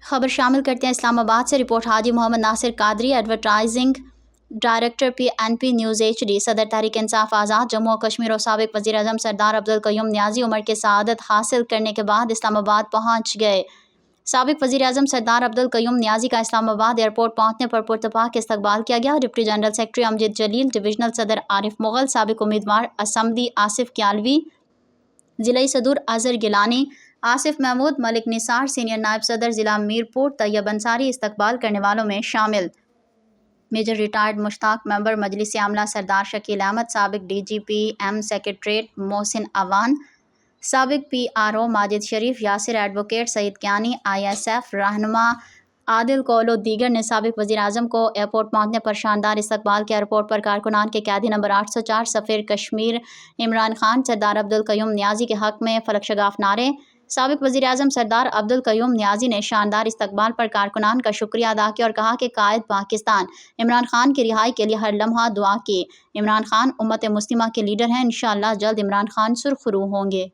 خبر شامل کرتے ہیں اسلام آباد سے report Haji Muhammad Nasir Qadri advertising director PNP news HD۔ صدر تحریک انصاف آزاد جموں و کشمیر اور سابق وزیر اعظم سردار عبدالقیوم نیازی عمر کے سعادت حاصل کرنے کے بعد اسلام آباد پہنچ گئے۔ سابق وزیر اعظم سردار عبدالقیوم نیازی کا اسلام آباد ایئرپورٹ پہنچنے پر پرتپاک استقبال کیا گیا۔ ڈپٹی جنرل سیکرٹری امجد جلیل، ڈویژنل صدر عارف مغل، سابق امیدوار اسمبلی آصف کیالوی، ضلعی صدور اظہر گیلانی، آصف محمود، ملک نثار، سینئر نائب صدر ضلع میرپور طیب انصاری استقبال کرنے والوں میں شامل۔ میجر ریٹائرڈ مشتاق ممبر مجلس عاملہ سردار شکیل احمد، سابق DGPM سیکریٹریٹ محسن اوان، سابق PRO ماجد شریف، یاسر ایڈوکیٹ، سعید کیانی، ISF رہنما عادل کول و دیگر نے سابق وزیر اعظم کو ایئرپورٹ پہنچنے پر شاندار استقبال کیا۔ ایئرپورٹ پر کارکنان کے قیدی نمبر 804 سفیر کشمیر عمران خان، سردار عبدالقیوم نیازی کے حق میں فلک شگاف نعرے۔ سابق وزیر اعظم سردار عبدالقیوم نیازی نے شاندار استقبال پر کارکنان کا شکریہ ادا کیا اور کہا کہ قائد پاکستان عمران خان کی رہائی کے لیے ہر لمحہ دعا کی۔ عمران خان امت مسلمہ کے لیڈر ہیں، انشاءاللہ جلد عمران خان سرخرو ہوں گے۔